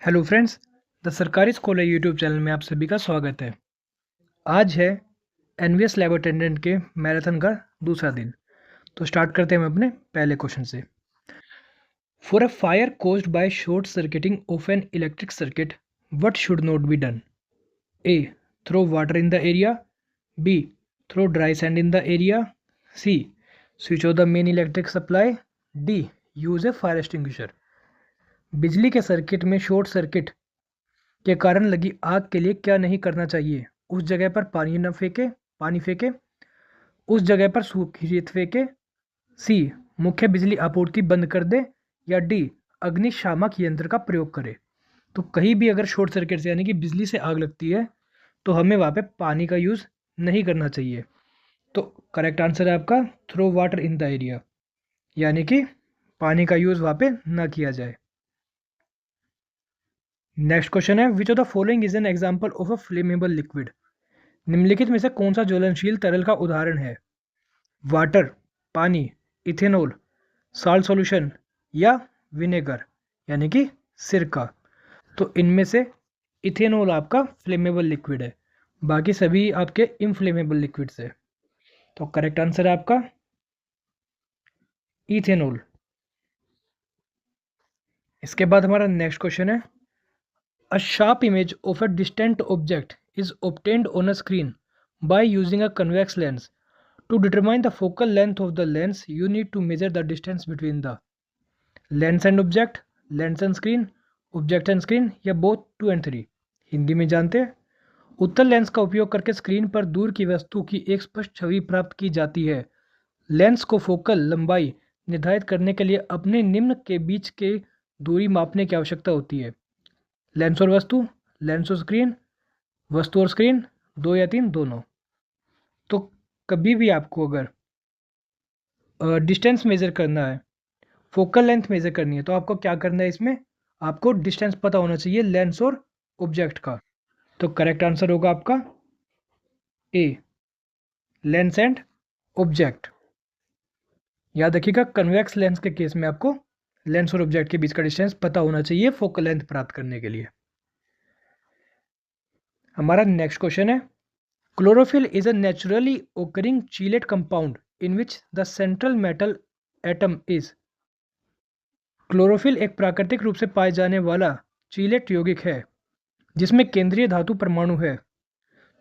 Hello friends, the सरकारी school YouTube channel में आप सभी का स्वागत है। आज है एनवीएस लैब अटेंडेंट के मैराथन का दूसरा दिन। तो स्टार्ट करते हैं हम अपने पहले क्वेश्चन से। For a fire caused by short circuiting of an electric circuit, what should not be done? A, throw water in the area. B, throw dry sand in the area. C, switch off the main electric supply. D, use a fire extinguisher. बिजली के circuit में short circuit के कारण लगी आग के लिए क्या नहीं करना चाहिए? उस जगह पर पानी फेंके। उस जगह पर सूखी रेत फेंके। सी, मुख्य बिजली आपूर्ति बंद कर दे। या डी, अग्निशामक यंत्र का प्रयोग करे। तो कहीं भी अगर शॉर्ट सर्किट से यानी कि बिजली से आग लगती है तो हमें वहाँ पे पानी का यूज़ नहीं करना चाहिए। तो करेक्ट आंसर है आपका throw water in the area, यानी कि पानी का यूज़ वहाँ पे ना किया जाए। नेक्स्ट क्वेश्चन है, which of the following is an example of a flammable liquid? निम्नलिखित में से कौन सा ज्वलनशील तरल का उदाहरण है? वाटर, पानी, इथेनॉल, साल्ट सॉल्यूशन या विनेगर यानी कि सिरका। तो इनमें से इथेनॉल आपका फ्लेमेबल लिक्विड है, बाकी सभी आपके इनफ्लेमेबल लिक्विड्स है। तो करेक्ट आंसर है आपका इथेनॉल। इसके बाद हमारा नेक्स्ट क्वेश्चन है, a sharp image of a distant object is obtained on a screen by using a convex lens. To determine the focal length of the lens, you need to measure the distance between the lens and object, lens and screen, object and screen या both 2 and 3। Hindi में जानते हैं। उत्तल lens का उपयोग करके screen पर दूर की वस्तु की एक स्पष्ट छवि प्राप्त की जाती है। लेंस को फोकल लंबाई निर्धारित करने के लिए अपने निम्न के बीच के दूरी मापने की आवश्यकता होती है। लेंस और वस्तु, लेंस और स्क्रीन, वस्तु और स्क्रीन, 2 या 3 दोनों। तो कभी भी आपको अगर डिस्टेंस मेज़र करना है, फोकल लेंथ मेज़र करनी है, तो आपको क्या करना है, इसमें आपको डिस्टेंस पता होना चाहिए लेंस और ऑब्जेक्ट का। तो करेक्ट आंसर होगा आपका ए, लेंस एंड ऑब्जेक्ट। याद रखिएगा, कन्वेक्स लेंस के केस में आपको लेंस और ऑब्जेक्ट के बीच का डिस्टेंस पता होना चाहिए फोकल लेंथ प्राप्त करने के लिए। हमारा नेक्स्ट क्वेश्चन है, chlorophyll is a naturally occurring चीलेट compound in which the central metal atom is. Chlorophyll एक प्राकृतिक रूप से पाए जाने वाला चीलेट यौगिक है जिसमें केंद्रीय धातु परमाणु है।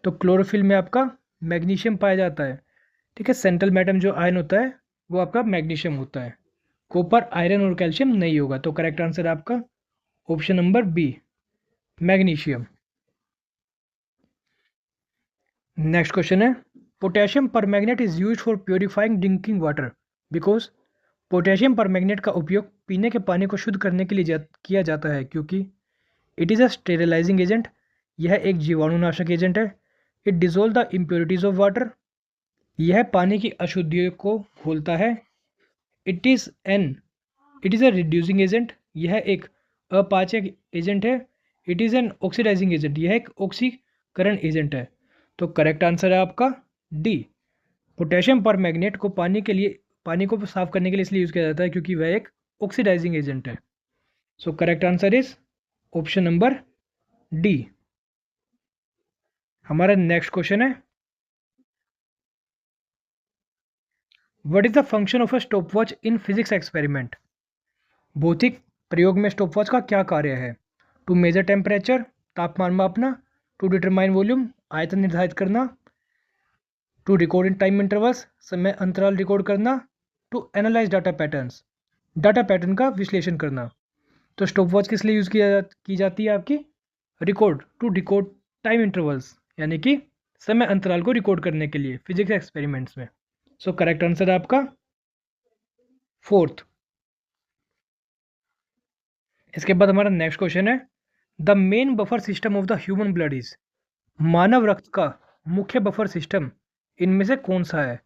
तो क्लोरोफिल में आपका मैग्नीशियम पाया जाता है। ठीक है, सेंट्रल मेटल जो आयन होता है वो आपका मैग्नीशियम होता है। कॉपर, आयरन और कैल्शियम नहीं होगा। तो करेक्ट आंसर है आपका option number B, magnesium. Next question है, potassium permanganate is used for purifying drinking water because. Potassium permanganate का उपयोग पीने के पानी को शुद्ध करने के लिए किया जाता है क्योंकि it is a sterilising agent, यह एक जीवाणुनाशक एजेंट है। It dissolve the impurities of water, यह पानी की अशुद्धियों को घोलता है। It is an it is a reducing agent, यह एक अपाचक एजेंट है। It is an oxidising agent, यह एक ऑक्सीकरण एजेंट है। तो करेक्ट आंसर है आपका डी, पोटेशियम परमैंगनेट को पानी को साफ करने के लिए इसलिए यूज़ किया जाता है क्योंकि वह एक ऑक्सीडाइजिंग एजेंट है। So correct answer is option number D. हमारा नेक्स्ट क्वेश्चन है, what is the function of a stopwatch in physics experiment? भौतिक प्रयोग में स्टॉपवॉच का क्या कार्य है? टू मेजर टेम्परेचर, तापमान मापना। टू डिटरमाइन वॉल्यूम, आयतन निर्धारित करना। To record in time intervals, समय अंतराल रिकॉर्ड करना। To analyse data patterns, data pattern का विश्लेषण करना। तो स्टॉपवॉच किस लिए यूज़ की जाती है आपकी? Record, to decode time intervals, यानी कि समय अंतराल को रिकॉर्ड करने के लिए फिजिक्स एक्सपेरिमेंट्स में। सो करेक्ट आंसर है आपका फोर्थ। इसके बाद हमारा नेक्स्ट क्वेश्चन है, the main buffer system of the human blood is. मानव रक्त का मुख्य बफर सिस्टम इनमें से कौन सा है?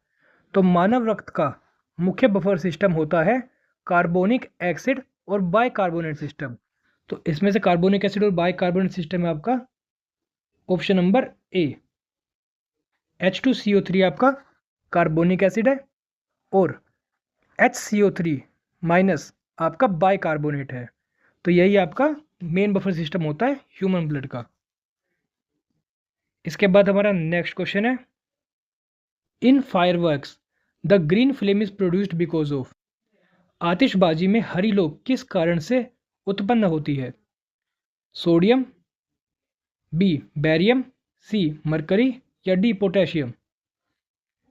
तो मानव रक्त का मुख्य बफर सिस्टम होता है कार्बोनिक एसिड और बाइकार्बोनेट सिस्टम। तो इसमें से कार्बोनिक एसिड और बाइकार्बोनेट सिस्टम है आपका ऑप्शन नंबर ए, H2CO3 आपका कार्बोनिक एसिड है और HCO3 माइनस आपका बाइकार्बोनेट है। तो यही आपका मेन बफर सिस्टम होता है ह्यूमन ब्लड का। इसके बाद हमारा नेक्स्ट क्वेश्चन है, in fireworks the green flame is produced because of. आतिशबाजी में हरी लौ किस कारण से उत्पन्न होती है? Sodium, B barium, C Mercury या डी पोटेशियम।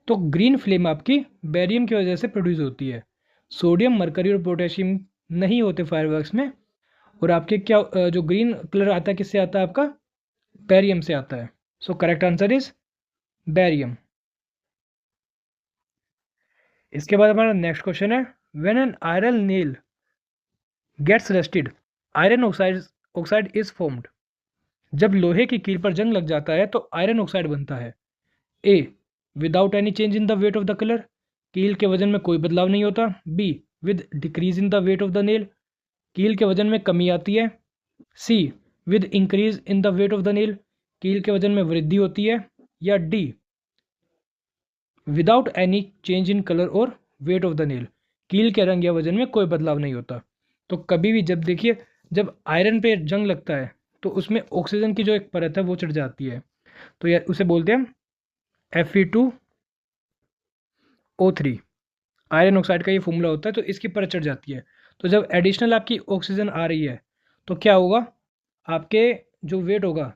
तो ग्रीन फ्लेम आपकी बैरियम की वजह से प्रोड्यूस होती है। सोडियम, मरकरी और पोटेशियम नहीं होते फायरवर्क्स में। और आपके क्या जो ग्रीन कलर आता है किससे आता है? आपका बैरियम से आता है। So correct answer is barium. इसके बाद हमारा नेक्स्ट क्वेश्चन है, when an iron nail gets rusted iron oxide is formed. जब लोहे की कील पर जंग लग जाता है तो आयरन ऑक्साइड बनता है। A without any change in the weight of the colour, कील के वजन में कोई बदलाव नहीं होता। B with decrease in the weight of the nail, कील के वजन में कमी आती है। C with increase in the weight of the nail, कील के वजन में वृद्धि होती है। या D without any change in colour और वेट ऑफ द नेल, कील के रंग या वजन में कोई बदलाव नहीं होता। तो कभी भी जब देखिए, जब आयरन पे जंग लगता है तो उसमें ऑक्सीजन की जो एक परत है वो चढ़ जाती है, तो यह उसे बोलते हैं Fe2O3। आयरन ऑक्साइड का ये फॉर्मूला होता है, तो इसकी परत चढ़ जाती है। तो जब एडिशनल आपकी ऑक्सीजन आ रही है तो क्या होगा, आपके जो वेट होगा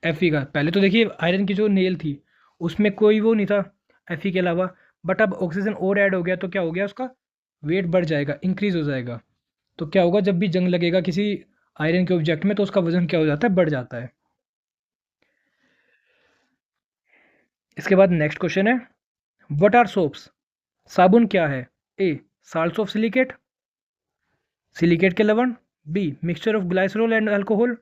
Fe का, पहले तो देखिए आयरन की जो नेल थी उसमें कोई वो नहीं था Fe के अलावा, बट अब ऑक्सीजन और ऐड हो गया तो क्या हो गया, उसका वेट बढ़ जाएगा, इंक्रीज हो जाएगा। तो क्या होगा, जब भी जंग लगेगा किसी आयरन के ऑब्जेक्ट में तो उसका वजन क्या हो जाता है, बढ़ जाता है। इसके बाद नेक्स्ट क्वेश्चन है, व्हाट आर सोप्स। साबुन क्या है? A salts of silicate, silicate के लवण। B mixture of glycerol and alcohol,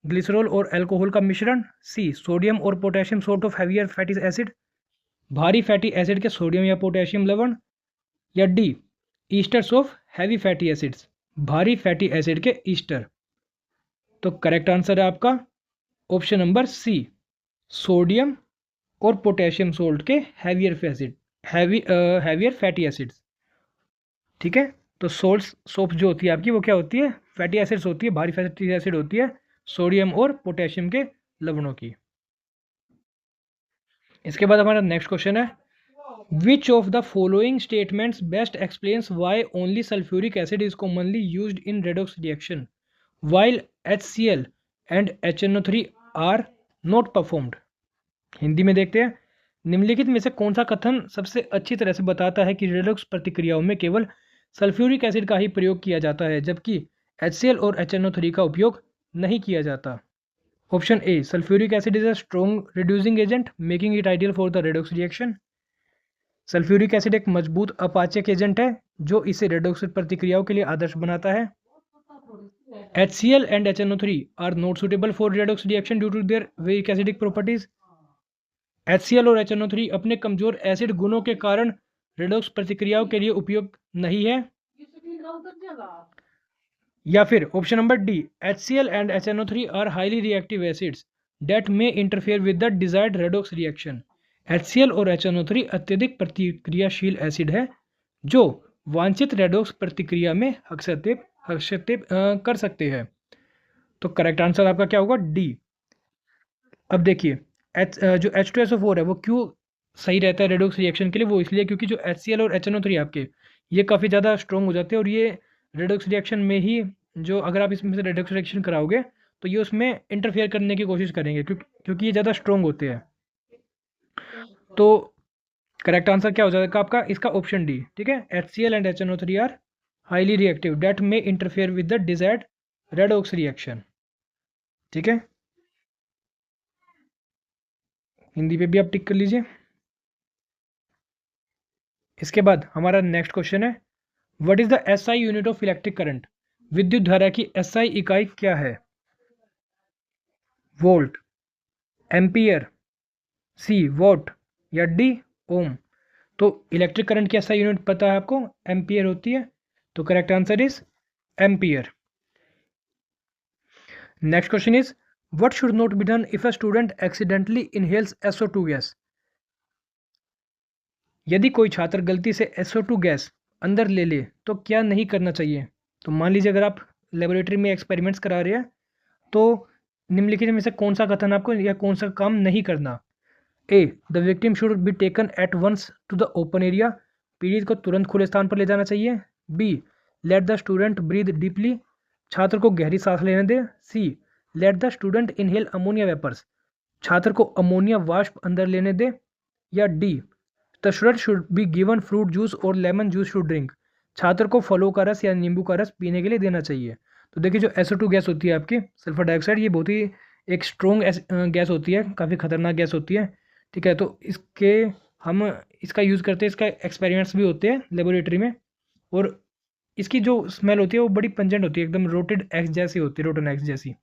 glycerol और अल्कोहल का मिश्रण। सी सोडियम और potassium sort of heavier fatty acid, भारी फैटी एसिड के सोडियम या पोटेशियम लवण। या D esters of heavy fatty acids, भारी फैटी एसिड के ईस्टर। तो करेक्ट आंसर है आपका ऑप्शन नंबर सी, सोडियम और पोटेशियम सोल्ट के हैवियर फैटी एसिड्स। ठीक है, तो सोप्स जो होती है आपकी वो क्या होती है, फैटी एसिड्स होती है, भारी फैटी एसिड होती है सोडियम और पोटेशियम के लवणों की। इसके बाद हमारा नेक्स्ट क्वेश्चन है, which of the following statements best explains why only sulphuric acid is commonly used in redox reaction while HCl and HNO3 are not performed. Hindi में देखते हैं, निम्नलिखित में से कौन सा कथन सबसे अच्छी तरह से बताता है कि रेडॉक्स प्रतिक्रियाओं में केवल सल्फ्यूरिक एसिड का ही प्रयोग किया जाता है जबकि HCl और HNO3 का उपयोग नहीं किया जाता। Option A sulphuric acid is a strong reducing agent making it ideal for the redox reaction. Sulphuric acid एक मजबूत अपाचक एजेंट है जो इसे रेडॉक्स प्रतिक्रियाओं के लिए आदर्श बनाता है। HCl and HNO3 are not suitable for redox reaction due to their weak acidic properties। HCl और HNO3 अपने कमजोर एसिड गुणों के कारण रेडॉक्स प्रतिक्रियाओं के लिए उपयुक्त नहीं है। या फिर option number D HCl and HNO3 are highly reactive acids that may interfere with the desired redox reaction। HCl और HNO3 अत्यधिक प्रतिक्रियाशील एसिड है जो वांछित रेडॉक्स प्रतिक्रिया में हस्तक्षेप कर सकते हैं। तो करेक्ट आंसर आपका क्या होगा, डी। अब देखिए जो H2SO4 है वो क्यों सही रहता है रेडॉक्स रिएक्शन के लिए, वो इसलिए क्योंकि जो HCl और HNO3 आपके ये काफ़ी ज़्यादा स्ट्रॉन्ग हो जाते हैं और ये रेडॉक्स रिएक्शन में ही, जो अगर आप इसमें से रेडॉक्स रिएक्शन कराओगे तो ये उसमें इंटरफेयर करने की कोशिश करेंगे क्योंकि ये ज़्यादा स्ट्रॉन्ग होते हैं। तो करेक्ट आंसर क्या हो जाएगा आपका, इसका ऑप्शन डी। ठीक है, HCl and HNO3 are highly reactive that may interfere with the desired redox reaction. ठीक है, हिंदी पे भी आप टिक कर लीजिए। इसके बाद हमारा नेक्स्ट क्वेश्चन है, what is the SI unit of electric current. विद्युत धारा की SI इकाई क्या है? वोल्ट, एम्पियर, सी वॉट या डी ओम। तो इलेक्ट्रिक करंट की SI यूनिट पता है आपको, एम्पियर होती है। तो correct answer is ampere. Next question is, what should not be done if a student accidentally inhales SO2 gas. यदि कोई छात्र गलती से SO2 गैस अंदर ले ले तो क्या नहीं करना चाहिए? तो मान लीजिए अगर आप लेबोरेटरी में एक्सपेरिमेंट्स करा रहे हैं, तो निम्नलिखित में से कौन सा कथन आपको या कौन सा काम नहीं करना? A, the victim should be taken at once to the open area, पीड़ित को तुरंत खुले स्थान पर ले जाना चाहिए। B, let the student breathe deeply, छात्र को गहरी सांस लेने दें। C, let the student inhale ammonia vapours, छात्र को अमोनिया वाष्प अंदर लेने दें। या D, the student should be given fruit juice और लेमन जूस टू ड्रिंक, छात्र को फलों का रस या नींबू का रस पीने के लिए देना चाहिए। तो देखिए, जो SO2 गैस होती है आपकी सल्फर डाइऑक्साइड, ये बहुत ही एक स्ट्रॉन्ग गैस होती है, काफ़ी खतरनाक गैस होती है। ठीक है, तो हम इसका यूज़ करते हैं, इसका एक्सपेरिमेंट्स भी होते हैं लेबोरेटरी में। और इसकी जो स्मेल होती है वो बड़ी पंजेंट होती है, एकदम रोटेड एग्स जैसी होती है, रोटन एग्स जैसी।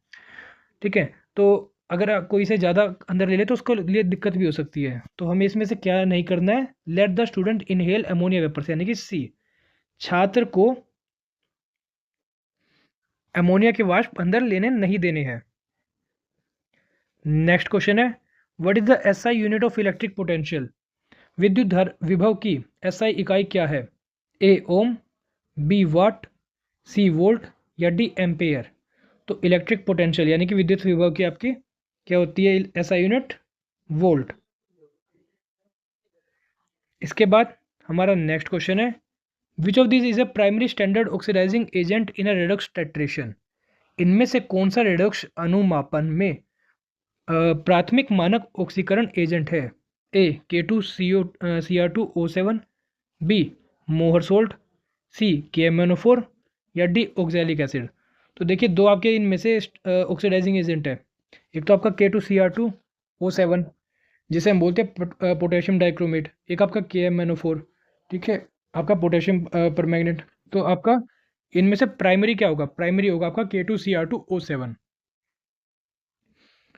ठीक है, तो अगर कोई इसे ज़्यादा अंदर ले ले तो उसको लिए दिक्कत भी हो सकती है। तो हमें इसमें से क्या नहीं करना है? Let the student inhale ammonia vapours, यानी कि सी, छात्र को अमोनिया के वाष्प अंदर लेने नहीं देने हैं। नेक्स्ट क्वेश्चन है, what is the SI unit of electric potential, विद्युत धारा विभव की SI इकाई क्या है? ए ओम, बी वाट, सी वोल्ट, या डी एम्पेयर। तो इलेक्ट्रिक पोटेंशियल यानी कि विद्युत विभव की आपकी क्या होती है SI यूनिट? वोल्ट। इसके बाद हमारा नेक्स्ट क्वेश्चन है, which of this is a primary standard oxidising agent in a redox titration, इनमें से कौन सा रेडॉक्स अनुमापन में प्राथमिक मानक ऑक्सीकरण एजेंट है? ए K2CO Cr2O7, बी मोहर सोल्ट, सी KMnO4, या डी ऑक्सैलिक एसिड। तो देखिए, दो आपके इनमें से ऑक्सीडाइजिंग एजेंट है। एक तो आपका K2Cr2O7, जिसे हम बोलते हैं पोटेशियम डाइक्रोमेट, एक आपका KMnO4। ठीक है, आपका पोटेशियम परमैंगनेट। तो आपका इनमें से प्राइमरी क्या होगा? प्राइमरी होगा आपका K2Cr2O7।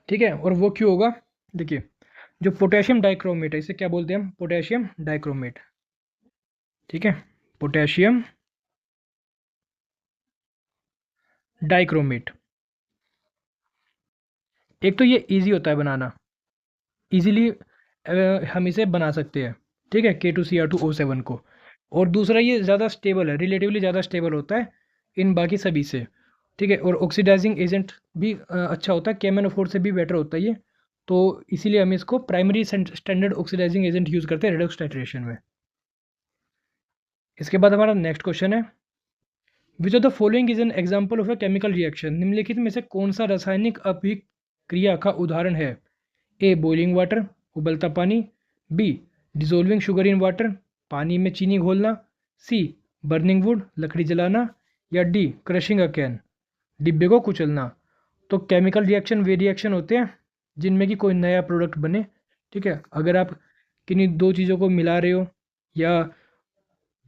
ठीक है, और वो क्यों होगा? देखिए, जो पोटेशियम डाइक्रोमेट है, इसे क्या बोलते हैं हम? Potassium dichromate. ठीक है, पोटेशियम डाइक्रोमेट। एक तो ये इजी होता है बनाना, इजीली हम इसे बना सकते हैं। ठीक है, K2Cr2O7 को। और दूसरा, ये ज़्यादा स्टेबल है, रिलेटिवली ज़्यादा स्टेबल होता है इन बाकी सभी से। ठीक है, और ऑक्सीडाइजिंग एजेंट भी अच्छा होता है, KMnO4 से भी बेटर होता है ये। तो इसीलिए हम इसको primary standard oxidising agent use करते हैं रेडॉक्स टाइट्रेशन में। इसके बाद हमारा नेक्स्ट क्वेश्चन है, which of the following is an example of a chemical reaction, निम्नलिखित में से कौन सा रासायनिक अभिक्रिया का उदाहरण है? ए बॉइलिंग वाटर, उबलता पानी, B dissolving sugar in water, पानी में चीनी घोलना, सी बर्निंग वुड, लकड़ी जलाना, या डी क्रशिंग अ कैन, डिब्बे को कुचलना। तो केमिकल रिएक्शन वे रिएक्शन होते हैं जिनमें कि कोई नया प्रोडक्ट बने। ठीक है, अगर आप किन्हीं दो चीज़ों को मिला रहे हो, या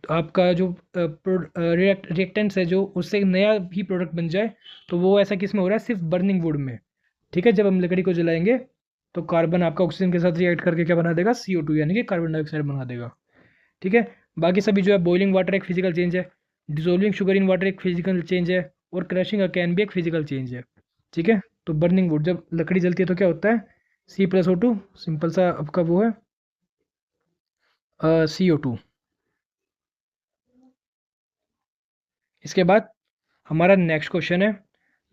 आपका जो रिएक्टेंट्स है जो, उससे एक नया भी प्रोडक्ट बन जाए, तो वो ऐसा किस में हो रहा है? सिर्फ बर्निंग वुड में। ठीक है, जब हम लकड़ी को जलाएंगे तो कार्बन आपका ऑक्सीजन के साथ रिएक्ट करके क्या बना देगा? CO2, यानी कि कार्बन डाइऑक्साइड बना देगा। ठीक है, बाकी सभी जो है, बॉइलिंग वाटर एक फिजिकल चेंज है, डिजोल्विंग शुगर इन वाटर एक फिजिकल चेंज है, और क्रशिंग अ कैन भी एक फिजिकल चेंज है। ठीक है, तो बर्निंग वुड, जब लकड़ी जलती है तो क्या होता है? C+O2, सिंपल सा आपका वो है CO2। इसके बाद हमारा नेक्स्ट क्वेश्चन है,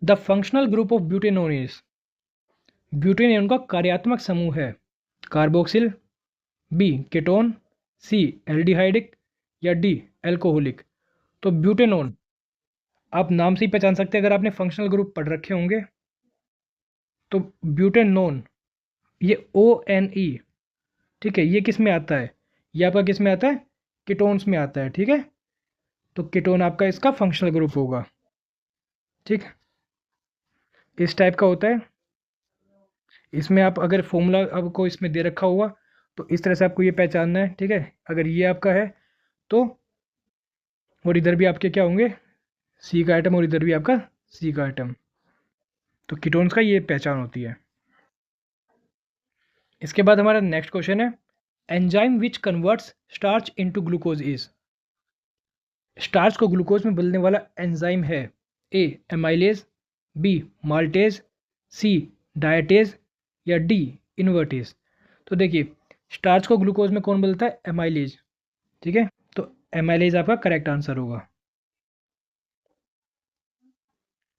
the functional group of butanone is, butane का कार्यात्मक समूह है? कार्बोक्सिल, बी केटोन, सी एल्डिहाइडिक, या डी एल्कोहलिक। तो ब्यूटेनोन आप नाम से ही पहचान सकते हैं अगर आपने फंक्शनल ग्रुप पढ़ रखे होंगे। तो ब्यूटेनोन, ये ONE, ठीक है, ये किस में आता है? ये आपका किस में आता है? कीटोन्स में आता है। ठीक है, तो कीटोन आपका इसका फंक्शनल ग्रुप होगा। ठीक, इस टाइप का होता है। इसमें आप अगर फॉर्मूला आपको इसमें दे रखा होगा तो इस तरह से आपको ये पहचानना है। ठीक है, अगर ये आपका है तो, और इधर भी आपके क्या होंगे? C का आइटम, और इधर भी आपका C का आइटम। तो कीटोन्स का ये पहचान होती है। इसके बाद हमारा नेक्स्ट क्वेश्चन है, enzyme which converts starch into glucose is, starch को ग्लूकोज में बदलने वाला एंजाइम है? ए एमाइलेज, बी माल्टेज, सी डायटेज, या डी इन्वर्टेज। तो देखिए, स्टार्च को ग्लूकोज में कौन बदलता है? एमाइलेज। ठीक है, तो एमाइलेज आपका करेक्ट आंसर होगा।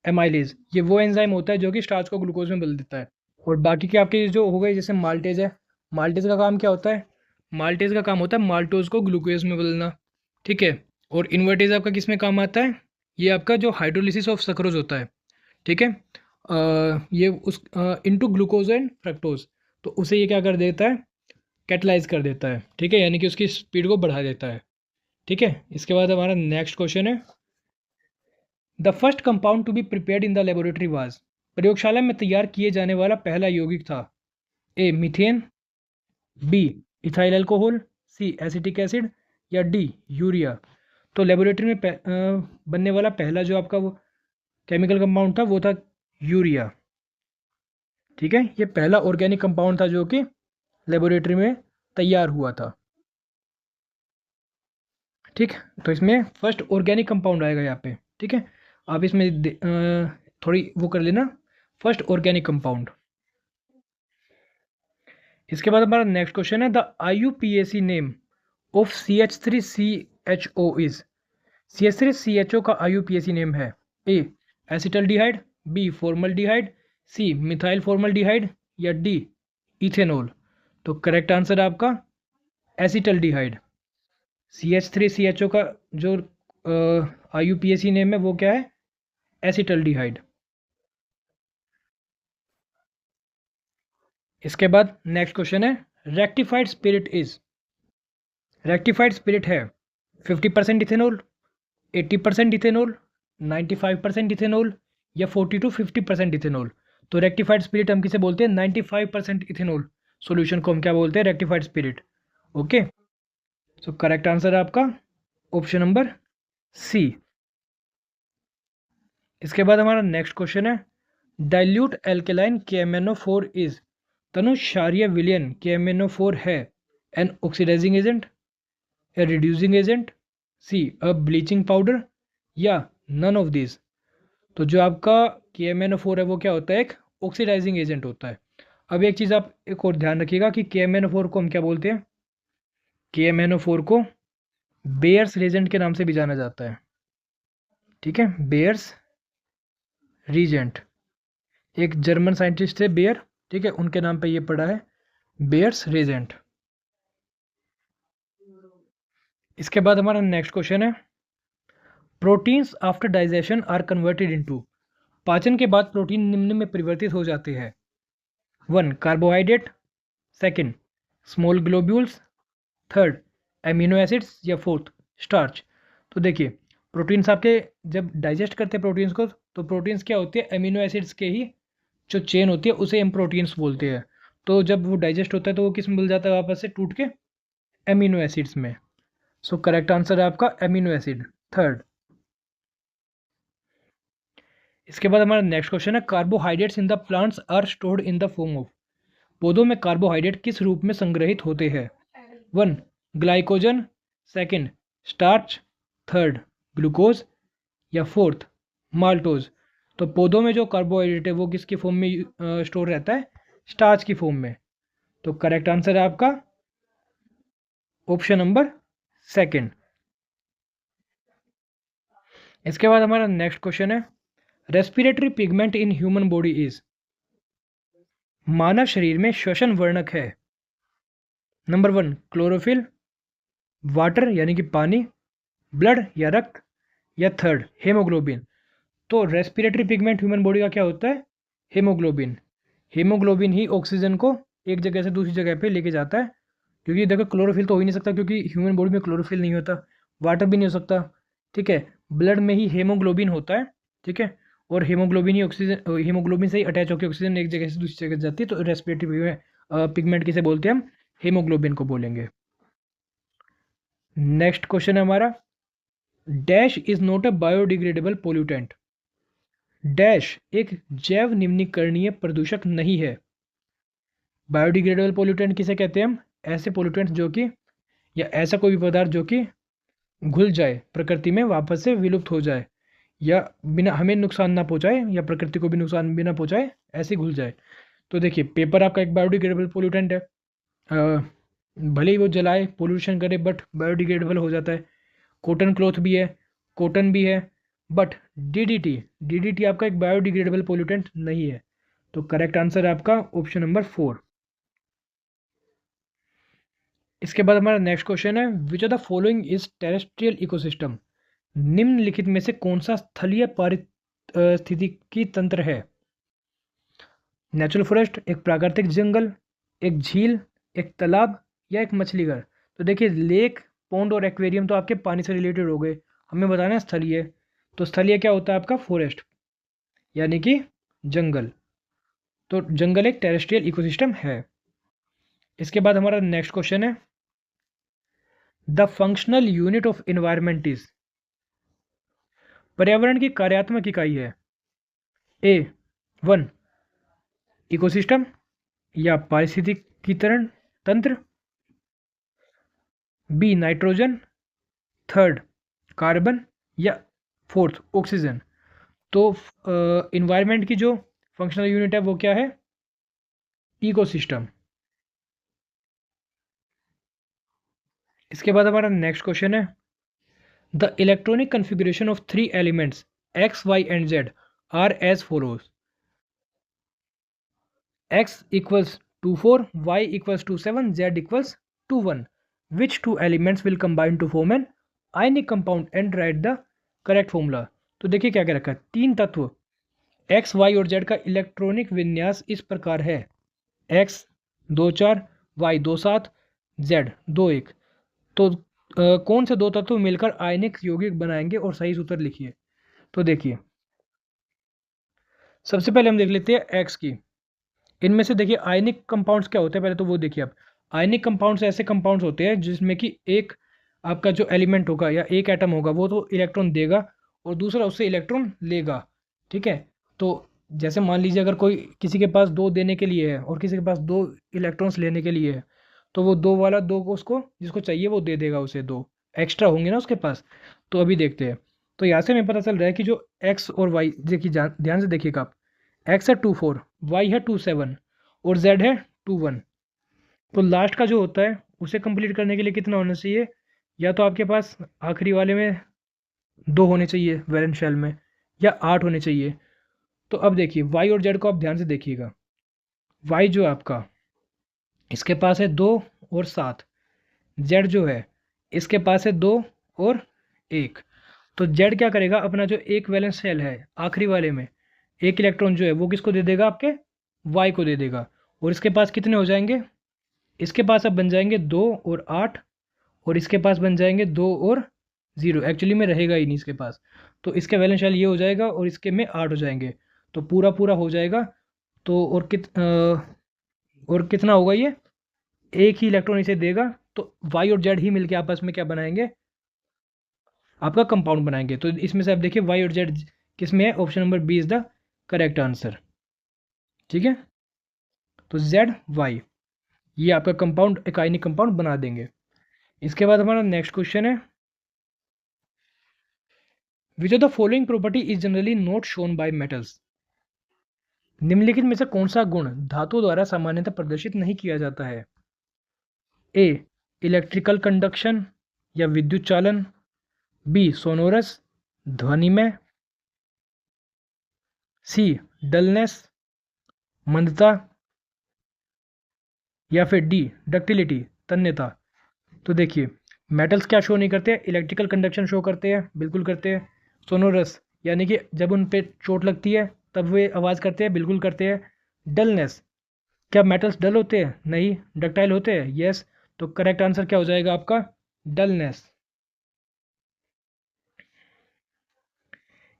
एमाइलेज, ये वो एंजाइम होता है जो कि स्टार्च को ग्लूकोज में बदल देता है। और बाकी के आपके जो हो गए, जैसे माल्टेज है, माल्टेज का काम क्या होता है? माल्टेज का काम होता है माल्टोज को ग्लूकोज में बदलना, ठीक है। और इन्वर्टेज आपका किस में काम आता है? ये आपका जो हाइड्रोलिसिस ऑफ सक्रोज होता है, ठीक है। ये उस इनटू ग्लूकोज एंड फ्रक्टोज, तो उसे ये क्या कर देता है? कैटलाइज कर देता है, ठीक है, यानी कि उसकी स्पीड को बढ़ा देता है, ठीक है। इसके बाद हमारा नेक्स्ट क्वेश्चन है, the first compound to be prepared in the laboratory was, प्रयोगशाला में तैयार किए जाने वाला पहला यौगिक था, A methane, B ethyl alcohol, C acetic acid, या डी यूरिया। तो लेबोरेटरी में बनने वाला पहला जो आपका वो केमिकल कंपाउंड था वो था यूरिया, ठीक है। ये पहला ऑर्गेनिक कंपाउंड था जो कि लेबोरेटरी में तैयार हुआ था, ठीक। तो इसमें फर्स्ट ऑर्गेनिक कंपाउंड आएगा यहाँ पे, ठीक है। आप इसमें थोड़ी वो कर लेना, फर्स्ट ऑर्गेनिक कंपाउंड। इसके बाद हमारा नेक्स्ट क्वेश्चन है, the IUPAC name of CH3CHO is, CH3CHO का IUPAC नेम है, A acetaldehyde, B formaldehyde, C methyl formaldehyde, या डी इथेनॉल। तो करेक्ट आंसर आपका एसिटल्डिहाइड। CH3CHO का जो IUPAC नेम है वो क्या है? एसिटल्डिहाइड। इसके बाद नेक्स्ट क्वेश्चन है, rectified spirit is, rectified spirit है 50% इथेनॉल, 80% इथेनॉल, 95% इथेनॉल, या 40 to 50% इथेनॉल। तो रेक्टिफाइड स्पिरिट हम किसे बोलते हैं? 95% इथेनॉल सॉल्यूशन को हम क्या बोलते हैं? Rectified spirit, okay. So correct answer है आपका ऑप्शन नंबर सी। इसके बाद हमारा नेक्स्ट क्वेश्चन है, डाइल्यूट एल्केलाइन KMnO4 इज, तनु क्षारीय विलयन KMnO4 है an oxidising agent, A reducing agent, C a bleaching powder, या नन ऑफ दिस। तो जो आपका KMnO4 है वो क्या होता है? एक ऑक्सीडाइजिंग एजेंट होता है। अब एक चीज़ आप एक और ध्यान रखिएगा कि KMnO4 को हम क्या बोलते हैं? KMnO4 को बेयर्स रीजेंट के नाम से भी जाना जाता है, ठीक है। बेयर्स रीजेंट, एक जर्मन साइंटिस्ट है बेयर, ठीक है, उनके नाम पे ये पड़ा है बेयर्स रीजेंट। इसके बाद हमारा नेक्स्ट क्वेश्चन है, proteins after digestion are converted into, पाचन के बाद प्रोटीन निम्न में परिवर्तित हो जाते हैं, 1 carbohydrate, second small globules, third amino acids, या फोर्थ स्टार्च। तो देखिए, प्रोटीन्स आपके जब डाइजेस्ट करते हैं प्रोटीन्स को, तो प्रोटीन्स क्या होती है? एमिनो एसिड्स के ही जो चेन होती है उसे हम प्रोटीन्स बोलते हैं। तो जब वो डाइजेस्ट होता है तो वो किस में मिल जाता है? वापस से टूट के एमिनो एसिड्स में। सो करेक्ट आंसर है आपका एमिनो एसिड, थर्ड। इसके बाद हमारा नेक्स्ट क्वेश्चन है, carbohydrates in the plants are stored in the form of, पौधों में कार्बोहाइड्रेट किस रूप में संग्रहित होते हैं, 1 glycogen, second starch, third glucose, या फोर्थ माल्टोज। तो पौधों में जो कार्बोहाइड्रेट है वो किसकी फॉर्म में स्टोर रहता है? स्टार्च की फॉर्म में। तो करेक्ट आंसर है आपका ऑप्शन नंबर सेकंड। इसके बाद हमारा नेक्स्ट क्वेश्चन है, respiratory pigment in human body is, मानव शरीर में श्वसन वर्णक है, नंबर 1 क्लोरोफिल, वाटर यानी कि पानी, ब्लड या रक्त, या थर्ड हेमोग्लोबिन। तो रेस्पिरेटरी पिगमेंट ह्यूमन बॉडी का क्या होता है? हेमोग्लोबिन। हेमोग्लोबिन ही ऑक्सीजन को एक जगह से दूसरी जगह पे लेके जाता है, क्योंकि देखो क्लोरोफिल तो हो ही नहीं सकता क्योंकि ह्यूमन बॉडी में क्लोरोफिल नहीं होता, वाटर भी नहीं हो सकता, ठीक है। ब्लड में ही हेमोग्लोबिन होता है, ठीक है, और हेमोग्लोबिन ही ऑक्सीजन, हेमोग्लोबिन से ही अटैच होकर ऑक्सीजन एक जगह से दूसरी जगह जाती है। तो रेस्पिरेटरी पिगमेंट किसे बोलते हैं? हम हेमोग्लोबिन को बोलेंगे। नेक्स्ट क्वेश्चन है हमारा, dash is not a biodegradable pollutant, dash एक जैव निम्नीकरणीय प्रदूषक नहीं है। बायोडिग्रेडेबल पोल्यूटेंट किसे कहते हैं हम? ऐसे पोल्यूटेंट्स जो कि, या ऐसा कोई भी पदार्थ जो कि घुल जाए प्रकृति में, वापस से विलुप्त हो जाए, या बिना हमें नुकसान ना पहुंचाए या प्रकृति को भी नुकसान बिना पहुंचाए, ऐसे घुल जाए। तो देखिए, पेपर आपका एक बायोडिग्रेडेबल पोल्यूटेंट है, भले ही वो जलाए पोल्यूशन करे बट बायोडिग्रेडेबल हो जाता है। कॉटन क्लॉथ भी है, कॉटन भी है, बट डीडीटी आपका एक बायोडिग्रेडेबल पोल्यूटेंट नहीं है। तो करेक्ट आंसर है आपका ऑप्शन नंबर 4। इसके बाद हमारा नेक्स्ट क्वेश्चन है, which of the following is terrestrial ecosystem. निम्नलिखित में से कौन सा स्थलीय पारिस्थितिकी तंत्र है। नेचुरल फॉरेस्ट, एक प्राकृतिक जंगल, एक झील, एक तालाब या एक मछली घर। तो देखिए लेक, पॉन्ड और एक्वेरियम तो आपके पानी से रिलेटेड हो गए, हमें बताना है स्थलीय। तो स्थलीय क्या होता है आपका, फॉरेस्ट यानी कि जंगल। तो जंगल एक टेरेस्ट्रियल इकोसिस्टम है। इसके बाद हमारा नेक्स्ट क्वेश्चन है, the functional unit of environment is. पर्यावरण की कार्यात्मक इकाई है ए 1 इकोसिस्टम या पारिस्थितिकीकरण तंत्र, बी नाइट्रोजन, थर्ड कार्बन या फोर्थ ऑक्सीजन। तो इन्वायरमेंट की जो फंक्शनल यूनिट है वो क्या है, इकोसिस्टम। इसके बाद हमारा नेक्स्ट क्वेश्चन है, the electronic configuration of 3 elements X Y and Z are as follows. x equals to 4, y equals to 7, z equals to 1. Which two elements will combine to form an ionic compound and write the correct formula। तो देखिए क्या क्या रखा है, 3 तत्व x, y और z का electronic विन्यास इस प्रकार है, x 2 4, y 2 7, z 2 1। तो कौन से दो तत्व मिलकर आयनिक यौगिक बनाएंगे और सही सूत्र लिखिए। तो देखिए सबसे पहले हम देख लेते हैं x की। इनमें से देखिए आयनिक कंपाउंड्स क्या होते हैं, पहले तो वो देखिए आप। आयनिक कंपाउंड्स ऐसे कंपाउंड्स होते हैं जिसमें कि एक आपका जो एलिमेंट होगा या एक एटम होगा वो तो इलेक्ट्रॉन देगा और दूसरा उससे इलेक्ट्रॉन लेगा, ठीक है। तो जैसे मान लीजिए अगर कोई किसी के पास 2 देने के लिए है और किसी के पास 2 इलेक्ट्रॉन्स लेने के लिए है, तो वो 2 वाला 2 को उसको जिसको चाहिए वो दे देगा, उसे 2 एक्स्ट्रा होंगे ना उसके पास। तो अभी देखते हैं। तो यहाँ से हमें पता चल रहा है कि जो एक्स और वाई, देखिए ध्यान से देखिएगा आप, एक्स है 2 4, वाई है 2 7 और जेड है 2 1। तो लास्ट का जो होता है उसे कंप्लीट करने के लिए कितना होना चाहिए, या तो आपके पास आखिरी वाले में 2 होने चाहिए वैलेंस शेल में, या 8 होने चाहिए। तो अब देखिए वाई और जेड को आप ध्यान से देखिएगा। वाई जो है आपका, इसके पास है 2 और 7। जेड जो है इसके पास है 2 और 1। तो जेड क्या करेगा, अपना जो एक वैलेंस शेल है आखिरी वाले में एक इलेक्ट्रॉन जो है वो किसको दे देगा, आपके वाई को दे देगा। और इसके पास कितने हो जाएंगे, इसके पास अब बन जाएंगे 2 और 8, और इसके पास बन जाएंगे 2 और 0। एक्चुअली में रहेगा ही नहीं इसके पास, तो इसके वैलेंस शेल ये हो जाएगा और इसके में 8 हो जाएंगे, तो पूरा पूरा हो जाएगा। तो और कितना होगा ये, एक ही इलेक्ट्रॉन इसे देगा। तो वाई और जेड ही मिलके आपस में क्या बनाएंगे, आपका कंपाउंड बनाएंगे। तो इसमें से आप देखिए वाई और जेड किस में है, option number B is the correct answer, ठीक है। तो जेड वाई ये आपका कंपाउंड एक आयनिक कंपाउंड बना देंगे। इसके बाद हमारा नेक्स्ट क्वेश्चन है, which of the following property is generally not shown bye metals. निम्नलिखित में से कौन सा गुण धातु द्वारा सामान्यतः प्रदर्शित नहीं किया जाता है। ए इलेक्ट्रिकल कंडक्शन या विद्युत चालन, बी सोनोरस ध्वनिमय, सी डलनेस मंदता, या फिर डी डक्टिलिटी तन्यता। तो देखिए मेटल्स क्या शो नहीं करते, इलेक्ट्रिकल कंडक्शन शो करते हैं, बिल्कुल करते हैं। सोनोरस यानी कि जब उन पे चोट लगती है तब वे आवाज़ करते हैं, बिल्कुल करते हैं। डलनेस, क्या मेटल्स डल होते हैं, नहीं। डक्टाइल होते हैं, यस। तो करेक्ट आंसर क्या हो जाएगा आपका, डलनेस।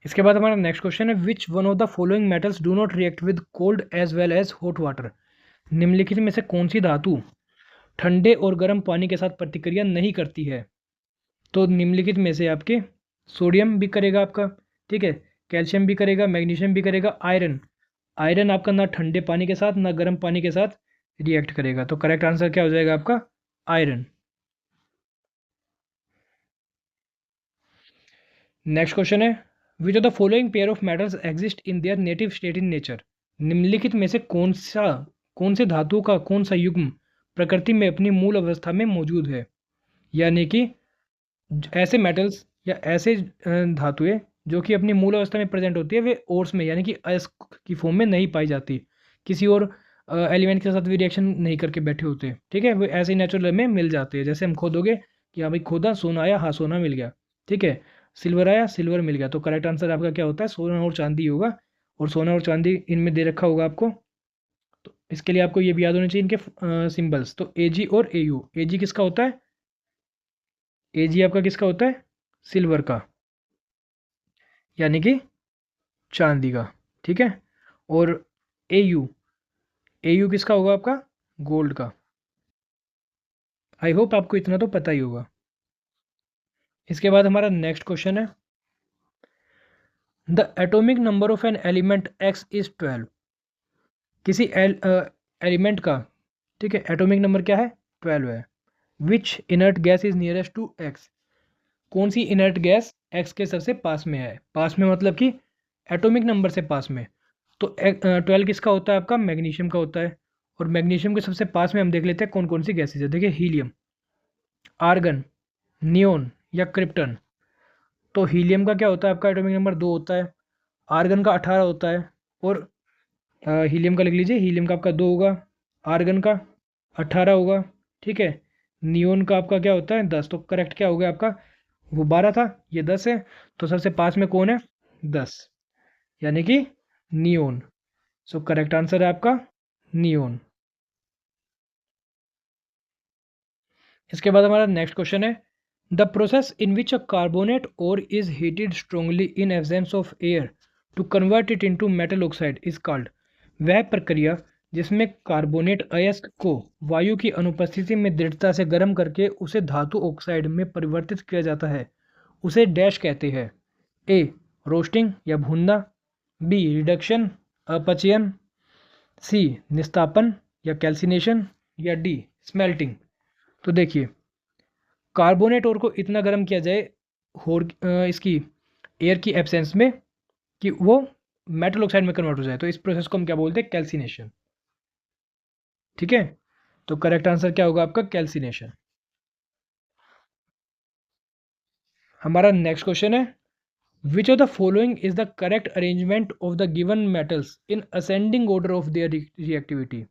इसके बाद हमारा नेक्स्ट क्वेश्चन है, which one of the following metals do not react with cold as well as hot water. निम्नलिखित में से कौन सी धातु ठंडे और गर्म पानी के साथ प्रतिक्रिया नहीं करती है। तो निम्नलिखित में से आपके सोडियम भी करेगा आपका, ठीक है, कैल्शियम भी करेगा, मैग्नीशियम भी करेगा, आयरन। आयरन आपका ना ठंडे पानी के साथ ना गर्म पानी के साथ रिएक्ट करेगा। तो करेक्ट आंसर क्या हो जाएगा आपका, आयरन। नेक्स्ट क्वेश्चन है, which of the following pair of metals exist in their native state in nature. निम्नलिखित में से कौन से धातु का कौन सा युग्म प्रकृति में अपनी मूल अवस्था में मौजूद है। यानी कि ऐसे मेटल्स या ऐसे धातुएं जो कि अपनी मूल अवस्था में प्रेजेंट होती है, वे ओर्स में यानी कि अयस्क की फॉर्म में नहीं पाई जाती, किसी और एलिमेंट के साथ भी रिएक्शन नहीं करके बैठे होते हैं। ठीक है, वो ऐसे ही नेचुरल में मिल जाते हैं। जैसे हम खोदोगे कि हाँ भाई खोदा, सोना आया, हाँ सोना मिल गया। ठीक है, सिल्वर आया, सिल्वर मिल गया। तो करेक्ट आंसर आपका क्या होता है, सोना और चांदी होगा। और सोना और चांदी इनमें दे रखा होगा आपको। तो इसके लिए आपको ये भी याद होने चाहिए इनके सिंबल्स। तो एजी और एयू, एजी किसका होता है, एजी आपका किसका होता है, सिल्वर का, यानी कि चांदी का। ठीक है, और एयू, एयू किसका होगा आपका, गोल्ड का। आई होप आपको इतना तो पता ही होगा। इसके बाद हमारा नेक्स्ट क्वेश्चन है, the atomic number of an element x is 12। किसी एलिमेंट का, ठीक है, एटॉमिक नंबर क्या है, 12 है। Which inert gas is nearest to X. कौन सी इनर्ट गैस एक्स के सबसे पास में है, पास में मतलब कि एटॉमिक नंबर से पास में। तो 12 किसका होता है आपका, मैग्नीशियम का होता है। और मैग्नीशियम के सबसे पास में हम देख लेते हैं कौन कौन सी गैसेज है। देखिए, हीलियम, आर्गन, नियोन या क्रिप्टन। तो हीलियम का क्या होता है आपका, एटॉमिक नंबर 2 होता है। आर्गन का 18 होता है। और हीलियम का लिख लीजिए, हीलियम का आपका 2 होगा, आर्गन का 18 होगा। ठीक है, नियोन का आपका क्या होता है, 10। तो करेक्ट क्या हो गया आपका, वो 12 था, ये 10 है। तो सबसे पास में कौन है, 10, यानी कि नियोन। सो करेक्ट आंसर है आपका नियोन। इसके बाद हमारा नेक्स्ट क्वेश्चन है, the process in which a carbonate ore is heated strongly in absence of air to convert it into metal oxide is called. वह प्रक्रिया जिसमें कार्बोनेट अयस्क को वायु की अनुपस्थिति में दृढ़ता से गर्म करके उसे धातु ऑक्साइड में परिवर्तित किया जाता है, उसे डैश कहते हैं। ए, रोस्टिंग या भूनना, बी, रिडक्शन अपचयन, सी, निस्तापन या कैल्सिनेशन, या डी, स्मेल्टिंग। तो देखिए, कार्बोनेट और को इतना गर्म किया जाए इसकी एयर की एब्सेंस में कि वो मेटल ऑक्साइड में कन्वर्ट हो जाए, तो इस प्रोसेस को हम क्या बोलते हैं, कैल्सिनेशन। ठीक है, तो करेक्ट आंसर क्या होगा आपका, कैल्सिनेशन। हमारा नेक्स्ट क्वेश्चन है, which of the following is the correct arrangement of the given metals in ascending order of their reactivity.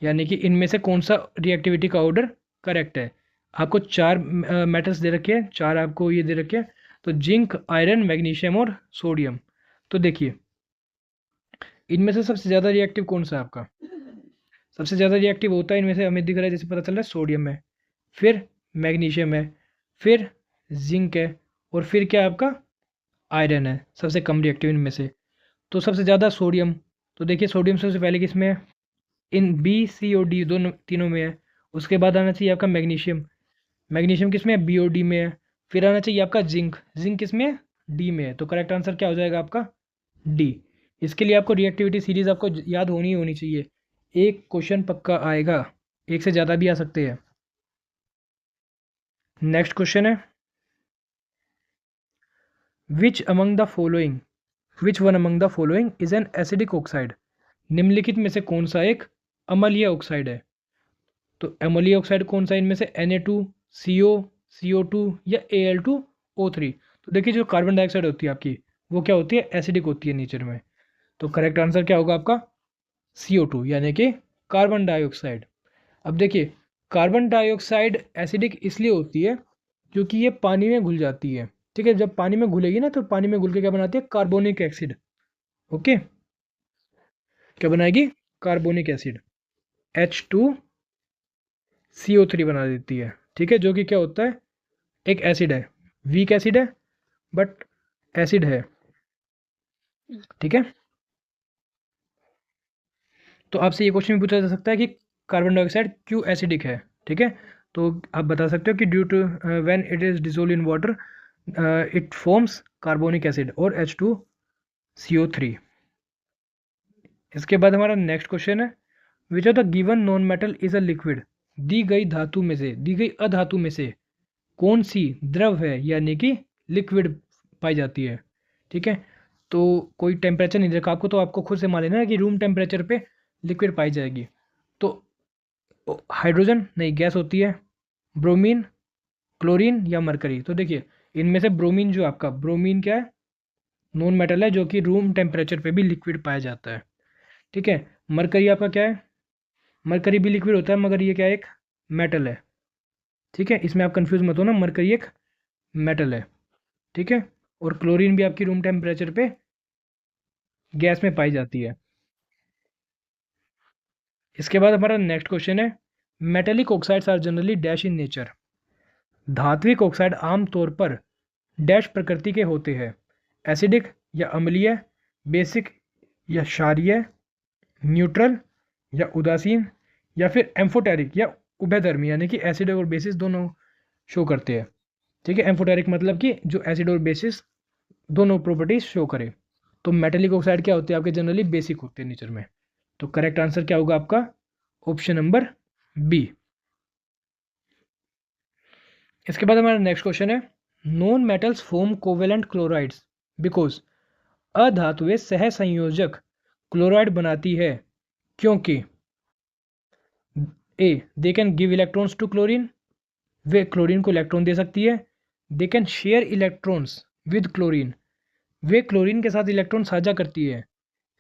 यानी कि इनमें से कौन सा रिएक्टिविटी का ऑर्डर करेक्ट है। आपको 4 मेटल्स दे रखे हैं, 4 आपको ये दे रखे हैं। तो जिंक, आयरन, मैग्नीशियम और सोडियम। तो देखिए, इनमें से सबसे ज़्यादा रिएक्टिव कौन सा है आपका, सबसे ज़्यादा रिएक्टिव होता है इनमें से, हमें दिख रहा है जैसे पता चल रहा है, सोडियम है, फिर मैग्नीशियम है, फिर जिंक है, और फिर क्या आपका आयरन है सबसे कम रिएक्टिव इनमें से। तो सबसे ज़्यादा सोडियम। तो देखिए, सोडियम सबसे पहले किस में है, इन बी, सी और डी दोनों तीनों में है। उसके बाद आना चाहिए आपका मैग्नीशियम, मैग्नीशियम किस में है, बी और डी में है। फिर आना चाहिए आपका जिंक, जिंक किस में है, डी में है। तो करेक्ट आंसर क्या हो जाएगा आपका, डी। इसके लिए आपको रिएक्टिविटी सीरीज आपको याद होनी चाहिए। एक क्वेश्चन पक्का आएगा, एक से ज़्यादा भी आ सकते हैं। नेक्स्ट क्वेश्चन है, which among the following, which one among the following is an acidic oxide. निम्नलिखित में से कौन सा एक अम्लीय ऑक्साइड है। तो अम्लीय ऑक्साइड कौन सा इनमें से, Na2, CO, CO2 या Al2O3। तो देखिए, जो कार्बन डाइऑक्साइड होती है आपकी, वो क्या होती है, एसिडिक होती है नेचर में। तो करेक्ट आंसर क्या होगा आपका, CO2, यानी कि कार्बन डाइऑक्साइड। अब देखिए, कार्बन डाइऑक्साइड एसिडिक इसलिए होती है क्योंकि ये पानी में घुल जाती है। ठीक है, जब पानी में घुलेगी ना, तो पानी में घुल के क्या बनाती है, कार्बोनिक एसिड। ओके, क्या बनाएगी, कार्बोनिक एसिड, H2CO3 बना देती है। ठीक है, जो कि क्या होता है, एक एसिड है, वीक एसिड है, बट एसिड है। ठीक है, तो आपसे ये क्वेश्चन भी पूछा जा सकता है कि कार्बन डाइऑक्साइड क्यों एसिडिक है। ठीक है, तो आप बता सकते हो कि due to when it is dissolve in water it forms carbonic acid और H2CO3। इसके बाद हमारा नेक्स्ट क्वेश्चन है, which of the given non metal is a liquid. दी गई धातु में से, दी गई अधातु में से कौन सी द्रव है, यानी कि लिक्विड पाई जाती है। ठीक है, तो कोई टेम्परेचर नहीं रखा आपको, तो आपको खुद से मान लेना है कि रूम टेम्परेचर पे लिक्विड पाई जाएगी। तो हाइड्रोजन नहीं, गैस होती है, ब्रोमीन, क्लोरीन या मरकरी। तो देखिए, इनमें से ब्रोमीन, जो आपका ब्रोमीन क्या है, नॉन मेटल है जो कि रूम टेम्परेचर पे भी लिक्विड पाया जाता है। ठीक है। मरकरी आपका क्या है, मरकरी भी लिक्विड होता है मगर ये क्या है, एक मेटल है। ठीक है, इसमें आप कंफ्यूज मत हो ना, मरकरी एक मेटल है। ठीक है। और क्लोरीन भी आपकी रूम टेम्परेचर पे गैस में पाई जाती है। इसके बाद हमारा नेक्स्ट क्वेश्चन है, metallic oxides are generally dash in nature. धात्विक ऑक्साइड आमतौर पर डैश प्रकृति के होते हैं, एसिडिक या अम्लीय, बेसिक या क्षारीय, न्यूट्रल या उदासीन, या फिर एम्फोटेरिक या उभयधर्मी, यानी कि एसिड और बेसिस दोनों शो करते हैं। ठीक है, एम्फोटेरिक मतलब कि जो एसिड और बेसिस दोनों प्रॉपर्टीज शो करे। तो मेटेलिक ऑक्साइड क्या होते हैं आपके, जनरली बेसिक होते हैं नेचर में। तो करेक्ट आंसर क्या होगा आपका, ऑप्शन नंबर बी। इसके बाद हमारा नेक्स्ट क्वेश्चन है, non metals form covalent chlorides because, अधातुएं सह संयोजक क्लोराइड बनाती है क्योंकि a they can give electrons to chlorine, वे क्लोरीन को इलेक्ट्रॉन दे सकती है। They can share electrons with chlorine, वे क्लोरीन के साथ इलेक्ट्रॉन साझा करती है।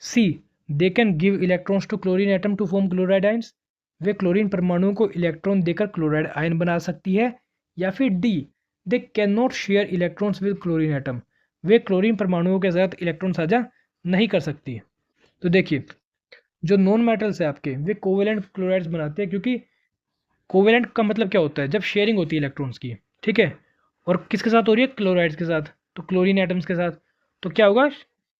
C they can give electrons to chlorine atom to form chloride ions, वे क्लोरीन परमाणुओं को इलेक्ट्रॉन देकर क्लोराइड आयन बना सकती है। या फिर D they can not share electrons with chlorine atom, way chlorine परमाणुओं के साथ इलेक्ट्रॉन साझा नहीं कर सकती। तो देखिए, जो नॉन मेटल्स है आपके, वे कोवेलेंट क्लोराइड्स बनाते हैं क्योंकि कोवेलेंट का मतलब क्या होता है, जब शेयरिंग होती है इलेक्ट्रॉन्स की। ठीक है। और किसके साथ हो रही है, क्लोराइड्स के साथ, तो क्लोरीन एटम्स के साथ। तो क्या होगा,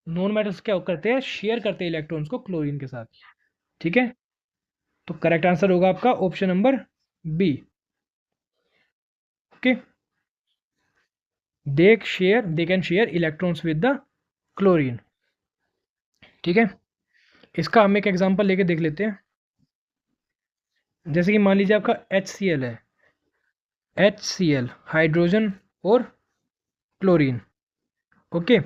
नॉन मेटल्स क्या करते हैं, शेयर करते हैं इलेक्ट्रॉन्स को क्लोरीन के साथ। ठीक है। तो करेक्ट आंसर होगा आपका option number B. Okay, they can share electrons with the chlorine. ठीक है। इसका हम एक एग्जांपल लेके देख लेते हैं। जैसे कि मान लीजिए आपका HCl है, HCl हाइड्रोजन और क्लोरीन। ओके।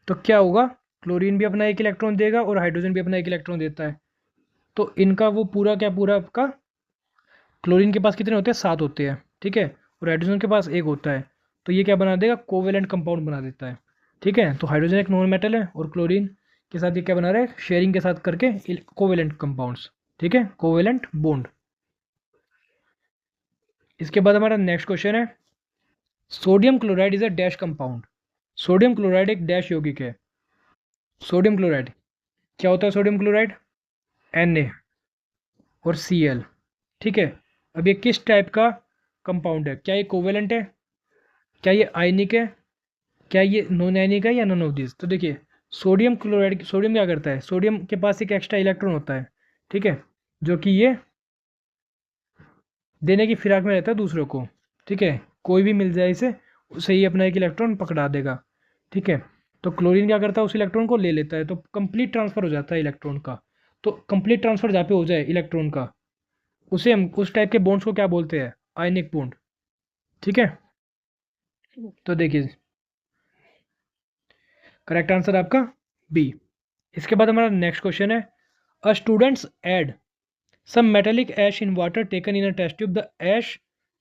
तो क्या होगा, क्लोरीन भी अपना एक इलेक्ट्रॉन देगा और हाइड्रोजन भी अपना एक इलेक्ट्रॉन देता है। तो इनका वो पूरा क्या पूरा आपका, क्लोरीन के पास कितने होते हैं, 7 होते हैं। ठीक है। और हाइड्रोजन के पास 1 होता है। तो ये क्या बना देगा, कोवेलेंट कंपाउंड बना देता है। ठीक है। तो हाइड्रोजन एक नॉन मेटल है और क्लोरीन के साथ ये क्या बना रहा है, शेयरिंग के साथ करके कोवेलेंट कंपाउंड्स। ठीक है, कोवेलेंट बॉन्ड। इसके बाद हमारा नेक्स्ट क्वेश्चन है, sodium chloride is a dash compound. Sodium chloride एक डैश यौगिक है। सोडियम क्लोराइड क्या होता है, सोडियम क्लोराइड Na और Cl। ठीक है। अब ये किस टाइप का कंपाउंड है, क्या ये कोवेलेंट है, क्या ये आयनिक है, क्या ये नॉन आयनिक है, या नॉन ऑफ दिस। तो देखिए, सोडियम क्लोराइड, सोडियम क्या करता है, सोडियम के पास एक एक्स्ट्रा इलेक्ट्रॉन होता है। ठीक है। जो कि ये देने की फिराक में रहता है दूसरों को। ठीक है। कोई भी मिल जाए इसे, उसे ही अपना एक इलेक्ट्रॉन पकड़ा देगा। ठीक है। तो क्लोरीन क्या करता है, उस इलेक्ट्रॉन को ले लेता है, तो कंप्लीट ट्रांसफर हो जाता है इलेक्ट्रॉन का। तो कंप्लीट ट्रांसफर जहाँ पे हो जाए इलेक्ट्रॉन का, उसे हम उस टाइप के बॉन्ड्स को क्या बोलते हैं, आयनिक बॉन्ड। ठीक है। तो देखिए, करेक्ट आंसर आपका बी। इसके बाद हमारा नेक्स्ट क्वेश्चन है, a students add some metallic ash in water taken in a test tube. The ash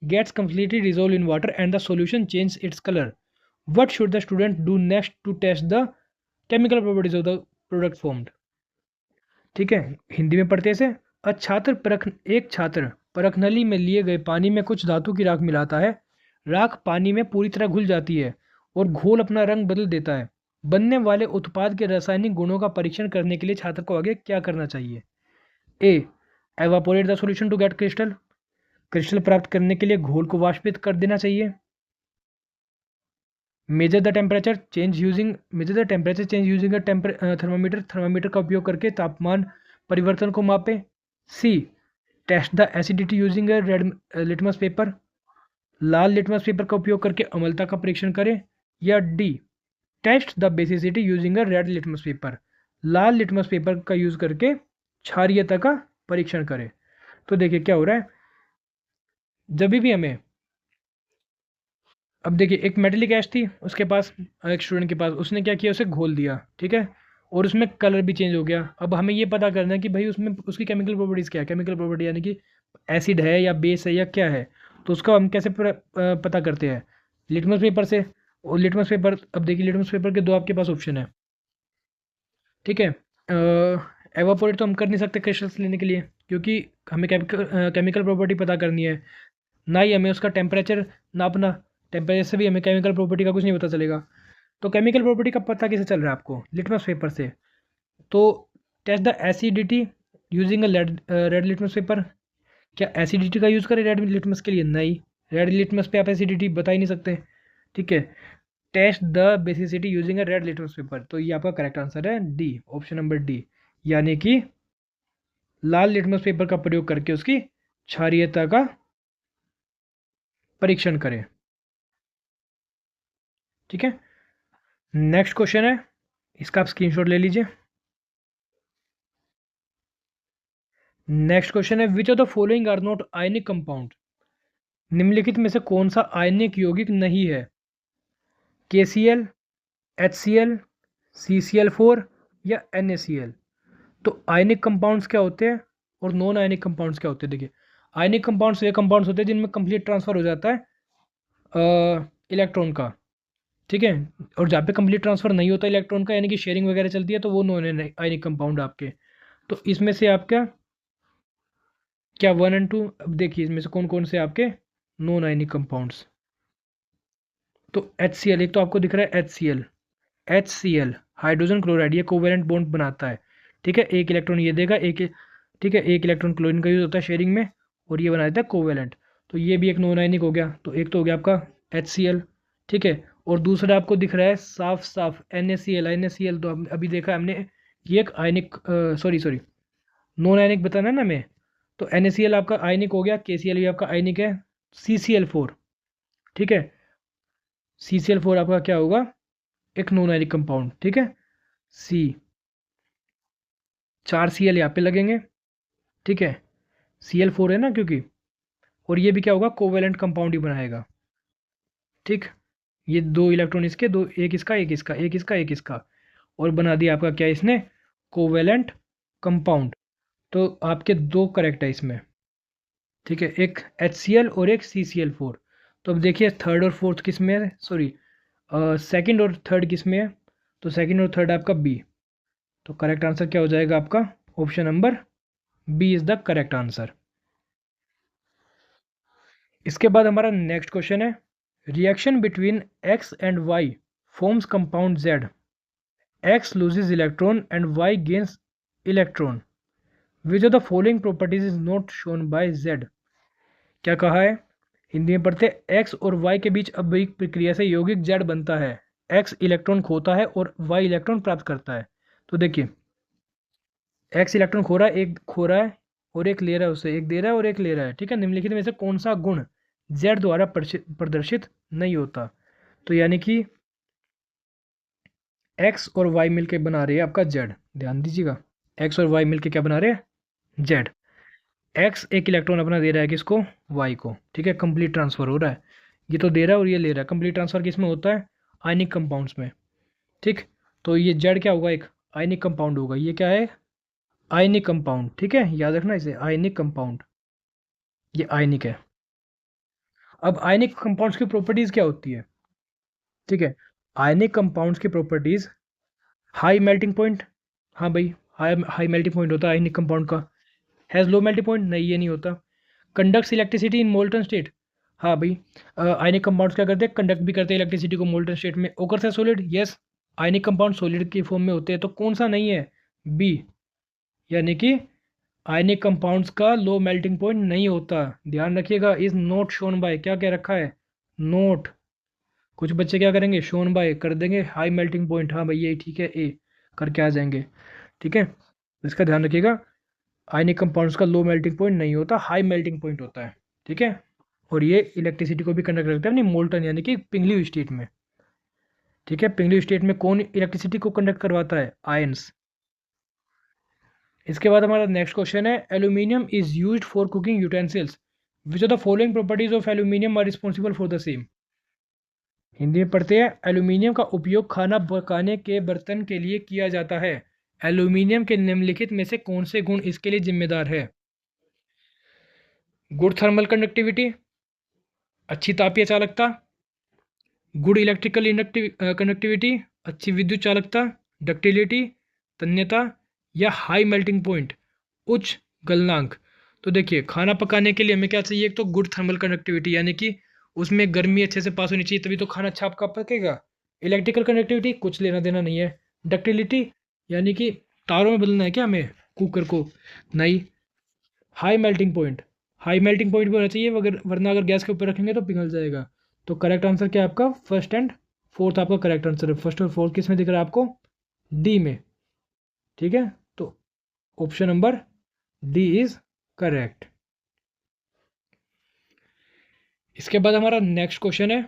gets completely dissolved in water and the solution changes its color. What should the student do next to test the chemical properties of the product formed? ठीक है, हिंदी में पढ़ते से, एक छात्र परखनली में लिए गए पानी में कुछ धातु की राख मिलाता है। राख पानी में पूरी तरह घुल जाती है और घोल अपना रंग बदल देता है। बनने वाले उत्पाद के रासायनिक गुणों का परीक्षण करने के लिए छात्र को आगे क्या करना चाहिए। A evaporate the solution to get crystal, crystal प्राप्त करने के लिए घोल को वाष्पित कर देना चाहिए। Measure the temperature change using thermometer, thermometer का उपयोग करके तापमान परिवर्तन को मापे। C test the acidity using red litmus paper, लाल लिटमस पेपर का उपयोग करके अम्लता का परीक्षण करें। या D test the basicity using red litmus paper, लाल लिटमस पेपर का यूज करके क्षारीयता का परीक्षण करें। तो देखिए क्या हो रहा है, जब भी हमें, अब देखिए एक मेटेलिक ऐश थी उसके पास, एक स्टूडेंट के पास, उसने क्या किया, उसे घोल दिया। ठीक है। और उसमें कलर भी चेंज हो गया। अब हमें ये पता करना है कि भाई उसमें उसकी केमिकल प्रॉपर्टीज़ क्या है, केमिकल प्रॉपर्टी यानी कि एसिड है या बेस है या क्या है। तो उसका हम कैसे पता करते हैं, लिटमस पेपर से। और लिटमस पेपर, अब देखिए लिटमस पेपर के दो आपके पास ऑप्शन है, ठीक है। एवापोरेट तो हम कर नहीं सकते क्रिस्टल्स लेने के लिए, क्योंकि हमें केमिकल प्रॉपर्टी पता करनी है, ना ही हमें उसका टेम्परेचर नापना। टेम्परेचर से भी हमें केमिकल प्रॉपर्टी का कुछ नहीं पता चलेगा। तो केमिकल प्रॉपर्टी का पता कैसे चल रहा है आपको? लिटमस पेपर से। तो test the acidity using a red litmus paper. क्या एसिडिटी का यूज़ करें रेड लिटमस के लिए? नहीं, रेड लिटमस पे आप एसिडिटी बता ही नहीं सकते, ठीक है। Test the basicity using a red litmus paper, तो ये आपका करेक्ट आंसर है डी, ऑप्शन नंबर डी, यानी कि लाल लिटमस पेपर का प्रयोग करके उसकी क्षारीयता का परीक्षण करें, ठीक है। नेक्स्ट क्वेश्चन है, इसका आप स्क्रीनशॉट ले लीजिए। नेक्स्ट क्वेश्चन है, which of the following are not ionic compound. निम्नलिखित में से कौन सा आयनिक यौगिक नहीं है? KCl, HCl, CCl4 या NaCl। तो आयनिक कंपाउंड्स क्या होते हैं और नॉन आयनिक कंपाउंड्स क्या होते हैं? देखिए, आयनिक कंपाउंड्स वे कंपाउंड्स होते हैं जिनमें कंप्लीट ट्रांसफर हो जाता है इलेक्ट्रॉन का, ठीक है। और जहाँ पे कंप्लीट ट्रांसफर नहीं होता इलेक्ट्रॉन का, यानी कि शेयरिंग वगैरह चलती है, तो वो नॉन आयनिक कंपाउंड आपके। तो इसमें से आपका क्या 1 और 2? अब देखिए इसमें से कौन कौन से आपके नॉन आयनिक कंपाउंड्स। तो HCl, एक तो आपको दिख रहा है HCl हाइड्रोजन क्लोराइड, ये कोवेलेंट बॉन्ड बनाता है, ठीक है। एक इलेक्ट्रॉन ये देगा, एक, ठीक है, एक इलेक्ट्रॉन क्लोरीन का यूज होता है शेयरिंग में, और ये बना देता है कोवेलेंट। तो ये भी एक नॉन आयनिक हो गया। तो एक तो हो गया आपका HCl, ठीक है। और दूसरा आपको दिख रहा है साफ साफ NaCl। तो अभी देखा हमने, ये एक आयनिक, सॉरी सॉरी, नॉन आयनिक बताना है ना हमें। तो NaCl आपका आयनिक हो गया, KCl भी आपका आयनिक है, CCl4, ठीक है। CCl4 आपका क्या होगा? एक नॉन आयनिक कंपाउंड, ठीक है। सी, 4 Cl यहाँ पे लगेंगे, ठीक है। Cl4 है ना क्योंकि, और ये भी क्या होगा? कोवेलेंट कंपाउंड ही बनाएगा, ठीक। ये दो इलेक्ट्रॉन इसके, दो, एक इसका एक इसका, एक इसका एक इसका, और बना दिया आपका क्या इसने? Covalent compound. तो आपके दो करेक्ट है इसमें, ठीक है, एक HCl और एक CCl4। तो अब देखिए थर्ड और फोर्थ किस में है, सॉरी, सेकंड और थर्ड किस में है? तो सेकंड और थर्ड आपका बी। तो करेक्ट आंसर क्या हो जाएगा आपका? Option number B is the correct answer. इसके बाद हमारा नेक्स्ट क्वेश्चन है, reaction between X and Y forms compound Z. X loses electron and Y gains electron, which of the following properties is not shown by Z. क्या कहा है? हिंदी में पढ़ते, x और वाई के बीच अभिक प्रक्रिया से यौगिक जेड बनता है। एक्स इलेक्ट्रॉन खोता है और वाई इलेक्ट्रॉन प्राप्त करता है। तो देखिए, एक्स इलेक्ट्रॉन खो रहा है, एक खो रहा है और एक ले रहा है, उसे एक दे रहा है और एक ले रहा है, ठीक है। निम्नलिखित में से कौन सा गुण जेड द्वारा प्रदर्शित नहीं होता? तो यानी कि एक्स और वाई मिलके बना रहे हैं आपका जेड, ध्यान दीजिएगा, एक्स और वाई मिलके क्या बना रहे हैं? जेड। एक्स एक इलेक्ट्रॉन अपना दे रहा है किसको? वाई को, ठीक है, कंप्लीट ट्रांसफर हो रहा है, ये तो दे रहा है और ये ले रहा है। कंप्लीट ट्रांसफर किस में होता है? आयनिक कंपाउंड्स में, ठीक। तो ये जेड क्या होगा? एक आयनिक कंपाउंड होगा। ये क्या है? आयनिक कंपाउंड, ठीक है, याद रखना इसे, आयनिक कंपाउंड, ये आयनिक है। अब आयनिक कंपाउंड्स की प्रॉपर्टीज क्या होती है? ठीक है, आयनिक कंपाउंड्स की प्रॉपर्टीज, हाई मेल्टिंग पॉइंट, हाँ भाई, हाई हाई मेल्टिंग पॉइंट होता है आयनिक कंपाउंड का। हैज़ लो मेल्टिंग पॉइंट, नहीं ये नहीं होता। Conducts electricity in molten state, हाँ भाई, आयनिक कंपाउंड्स क्या करते हैं? कंडक्ट भी करते हैं इलेक्ट्रिसिटी को मोल्टन स्टेट में। ओकर्स है solid, yes, ionic compound solid की फॉर्म में होते हैं। तो कौन सा नहीं है? बी, यानी कि आयनिक कंपाउंड्स का लो मेल्टिंग पॉइंट नहीं होता। ध्यान रखिएगा, इज नॉट शोन बाय, क्या क्या रखा है? नोट। कुछ बच्चे क्या करेंगे? शोन बाय कर देंगे, हाई मेल्टिंग पॉइंट, हाँ भाई यही ठीक है, ए करके आ जाएंगे, ठीक है। इसका ध्यान रखिएगा, आयनिक कंपाउंड्स का लो मेल्टिंग पॉइंट नहीं होता, हाई मेल्टिंग पॉइंट होता है, ठीक है। और ये इलेक्ट्रिसिटी को भी कंडक्ट करता है अपनी मोल्टन यानी कि पिघली हुई स्टेट में, ठीक है। पिघली हुई स्टेट में कौन इलेक्ट्रिसिटी को कंडक्ट करवाता है? आयंस। इसके बाद हमारा नेक्स्ट क्वेश्चन है, aluminium is used for cooking utensils, which are the following properties of aluminium are responsible for the same. Hindi में पढ़ते हैं, एल्यूमिनियम का उपयोग खाना पकाने के बर्तन के लिए किया जाता है। एल्यूमिनियम के निम्नलिखित में से कौन से गुण इसके लिए जिम्मेदार है? गुड थर्मल कंडक्टिविटी, अच्छी तापीय चालकता, गुड इलेक्ट्रिकल कनेक्टिविटी, अच्छी विद्युत चालकता, डक्टिलिटी, तन्यता, या हाई मेल्टिंग पॉइंट, उच्च गलनांक। तो देखिए खाना पकाने के लिए हमें क्या चाहिए, एक तो गुड थर्मल कंडक्टिविटी यानी कि उसमें गर्मी अच्छे से पास होनी चाहिए, तभी तो खाना अच्छा आपका पकेगा। इलेक्ट्रिकल कनेक्टिविटी कुछ लेना देना नहीं है। डक्टिलिटी यानी कि तारों में बदलना है क्या हमें कुकर को, नहीं। High melting point, high melting point भी होना चाहिए, वरना अगर गैस के ऊपर रखेंगे तो पिघल जाएगा। तो करेक्ट आंसर क्या है आपका, फर्स्ट एंड फोर्थ आपका करेक्ट आंसर है। फर्स्ट और फोर्थ किस में दिख रहा है आपको, डी में। ठीक है, तो option number D is correct. इसके बाद हमारा नेक्स्ट क्वेश्चन है,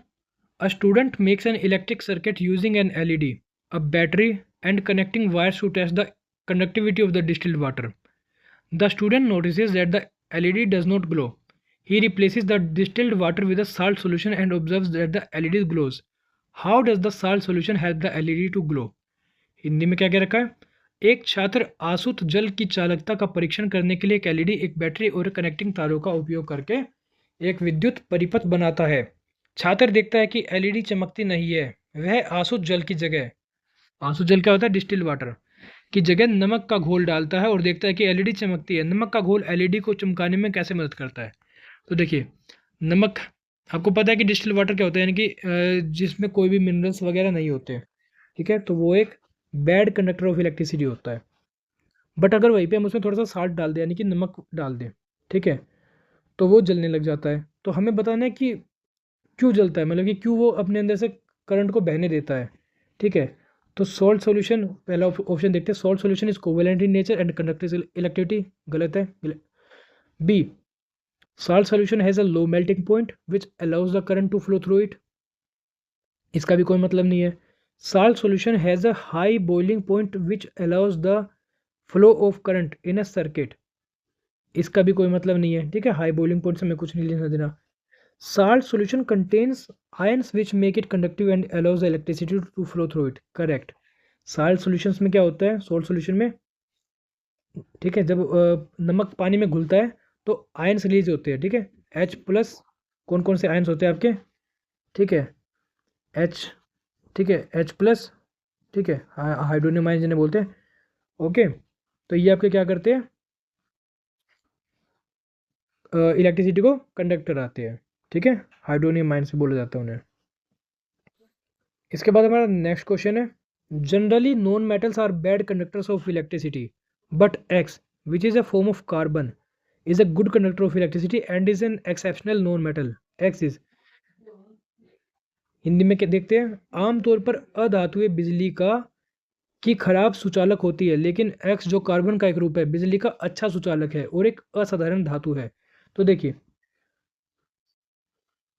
a student makes an electric circuit using an LED, a battery and connecting wires to test the conductivity of the distilled water. The student notices that the LED does not glow. He replaces the distilled water with a salt solution and observes that the LED glows. How does the salt solution help the LED to glow? Hindi में क्या क्या रखा है, एक छात्र आसुत जल की चालकता का परीक्षण करने के लिए एक एलईडी, एक बैटरी और कनेक्टिंग तारों का उपयोग करके एक विद्युत परिपथ बनाता है। छात्र देखता है कि एलईडी चमकती नहीं है, वह आसुत जल की जगह, आंसू जल क्या होता है, डिस्टिल वाटर की जगह नमक का घोल डालता है और देखता है कि एलईडी चमकती है। नमक का घोल एलईडी को चमकाने में कैसे मदद करता है। तो देखिए नमक, आपको पता है कि डिस्टिल वाटर क्या होता है, यानी कि जिसमें कोई भी मिनरल्स वगैरह नहीं होते। ठीक है, तो वो एक बैड कंडक्टर ऑफ इलेक्ट्रिसिटी होता है। बट अगर वहीं पे हम उसमें थोड़ा सा साल्ट डाल दें यानी कि नमक डाल दें, ठीक है, तो वो जलने लग जाता है। तो हमें बताना है कि क्यों जलता है, मतलब कि क्यों वो अपने अंदर से करंट को बहने देता है। ठीक है, तो सॉल्ट सॉल्यूशन, पहला ऑप्शन देखते हैं, salt solution is covalent in nature and conductive electricity, गलत है। B, salt solution has a low melting point which allows the current to flow through it, इसका भी कोई मतलब नहीं है। Salt solution has a high boiling point which allows the flow of current in a circuit, इसका भी कोई मतलब नहीं है। ठीक है, हाई बॉइलिंग पॉइंट से हमें कुछ नहीं लेना देना। Salt solution contains ions which make it conductive and allows the electricity to flow through it. Correct. Salt solutions में क्या होता है, salt solution में, ठीक है, जब नमक पानी में घुलता है तो आयन्स रिलीज होते हैं। ठीक है, H प्लस, कौन कौन से आयन्स होते हैं आपके, ठीक है, H, ठीक है, H प्लस, ठीक है, हाइड्रोनियम आयन जिन्हें बोलते हैं। ओके, तो ये आपके क्या करते हैं, इलेक्ट्रिसिटी को कंडक्ट कराते हैं। ठीक है, हाइड्रोनियम आयन से बोला जाता है उन्हें। इसके बाद हमारा नेक्स्ट क्वेश्चन है, generally non metals are bad conductors of electricity but X which is a form of carbon is a good conductor of electricity and is an exceptional non metal. X is, Hindi में क्या देखते हैं, आमतौर पर अधातुएं बिजली का की खराब सुचालक होती है, लेकिन एक्स जो कार्बन का एक रूप है बिजली का अच्छा सुचालक है और एक असाधारण धातु है। तो देखिए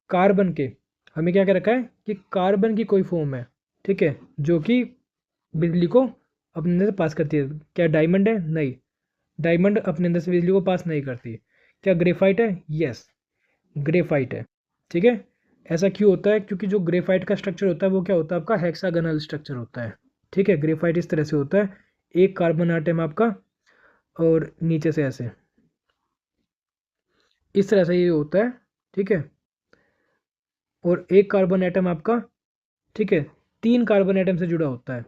कार्बन के, हमें क्या क्या रखा है कि कार्बन की कोई फॉर्म है, ठीक है, जो कि बिजली को अपने अंदर से पास करती है। क्या डायमंड है, नहीं, डायमंड अपने अंदर से बिजली को पास नहीं करती। क्या ग्रेफाइट है, यस, ग्रेफाइट है। ठीक है, ऐसा क्यों होता है, क्योंकि जो ग्रेफाइट का स्ट्रक्चर होता है वो क्या होता है आपका, हेक्सागोनल स्ट्रक्चर होता है। ठीक है, ग्रेफाइट इस तरह से होता है, एक कार्बन आटम आपका और नीचे से ऐसे, इस तरह से ये होता है। ठीक है, और एक कार्बन एटम आपका, ठीक है, 3 कार्बन एटम से जुड़ा होता है।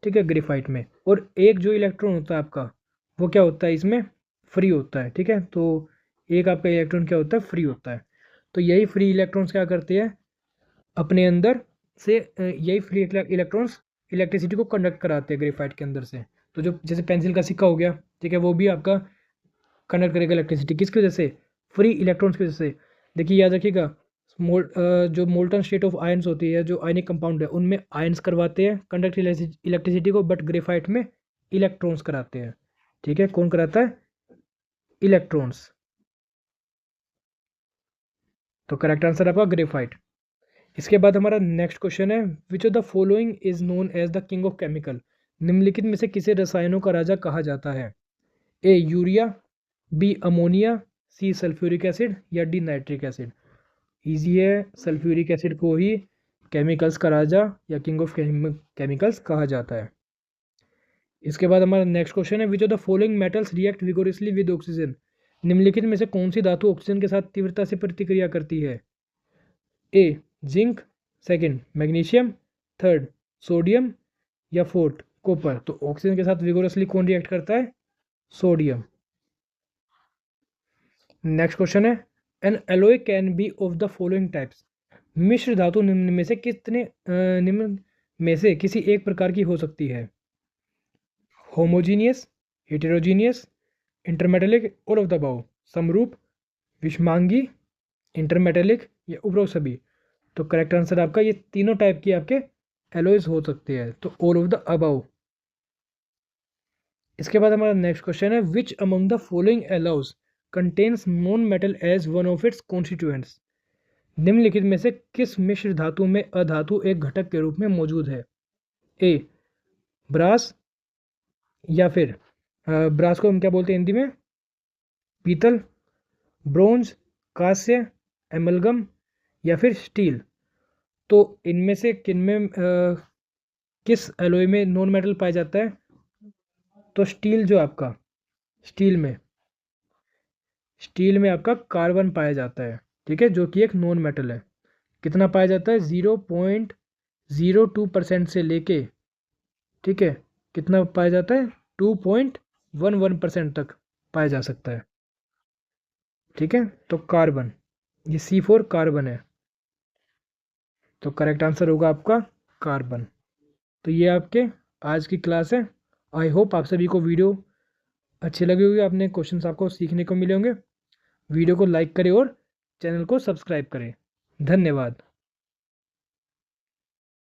ठीक है, ग्रेफाइट में, और एक जो इलेक्ट्रॉन होता है आपका वो क्या होता है इसमें, फ्री होता है। ठीक है, तो एक आपका इलेक्ट्रॉन क्या होता है, फ्री होता है। तो यही फ्री इलेक्ट्रॉन्स क्या करते हैं अपने अंदर से, यही फ्री इलेक्ट्रॉन्स इलेक्ट्रिसिटी को कंडक्ट कराते हैं ग्रेफाइट के अंदर से। तो जो जैसे पेंसिल का सिक्का हो गया, ठीक है, वो भी आपका कंडक्ट करेगा इलेक्ट्रिसिटी, किसकी वजह से, फ्री इलेक्ट्रॉन्स की वजह से। देखिए याद रखिएगा, जो मोल्टन स्टेट ऑफ आयंस होती है, जो आयनिक कंपाउंड है, उनमें आयंस करवाते हैं कंडक्ट इलेक्ट्रिसिटी को, बट ग्रेफाइट में इलेक्ट्रॉन्स कराते हैं। ठीक है, कौन कराता है, इलेक्ट्रॉन्स। तो करेक्ट आंसर आपका ग्रेफाइट। इसके बाद हमारा नेक्स्ट क्वेश्चन है, which of the following is known as the king of chemical, निम्नलिखित में से किसे रसायनों का राजा कहा जाता है। A urea, B ammonia, C sulphuric acid, या डी नाइट्रिक एसिड। ईजी है, सल्फ्यूरिक एसिड को ही केमिकल्स का राजा या किंग ऑफ केमिकल्स कहा जाता है। इसके बाद हमारा नेक्स्ट क्वेश्चन है, which of the following metals react vigorously with oxygen, निम्नलिखित में से कौन सी धातु ऑक्सीजन के साथ तीव्रता से प्रतिक्रिया करती है। A zinc, second magnesium, third sodium या फोर्थ कॉपर। तो ऑक्सीजन के साथ विगोरसली कौन रिएक्ट करता है? सोडियम। नेक्स्ट क्वेश्चन है, an alloy can be of the following types. मिश्र धातु निम्न में से निम्न में से किसी एक प्रकार की हो सकती है? Homogeneous, heterogeneous, intermetallic, all of the above. समरूप, विषमांगी, इंटरमेटेलिक या उपरोक्त सभी। तो करेक्ट आंसर आपका ये तीनों टाइप की आपके एलोइज हो सकते हैं, तो ऑल ऑफ द अबव। इसके बाद हमारा नेक्स्ट क्वेश्चन है, which among the following alloys contains non metal as one of its constituents. निम्नलिखित में से किस मिश्र धातु में अधातु एक घटक के रूप में मौजूद है? ए ब्रास, या फिर ब्रास को हम क्या बोलते हैं हिंदी में? पीतल, ब्रोंज, कांस्य, एमलगम या फिर स्टील। तो इनमें से किनमें किस एलोय में नॉन मेटल पाया जाता है? तो स्टील, जो आपका स्टील में आपका कार्बन पाया जाता है, ठीक है, जो कि एक नॉन मेटल है। कितना पाया जाता है? 0.02% से लेके, ठीक है, कितना पाया जाता है? 2.11% तक पाया जा सकता है, ठीक है। तो कार्बन, ये C4 कार्बन है, तो करेक्ट आंसर होगा आपका कार्बन। तो ये आपके आज की क्लास है। आई होप आप सभी को वीडियो अच्छी लगी होगी, आपने क्वेश्चंस आपको सीखने को मिले होंगे। वीडियो को लाइक करें और चैनल को सब्सक्राइब करें। धन्यवाद।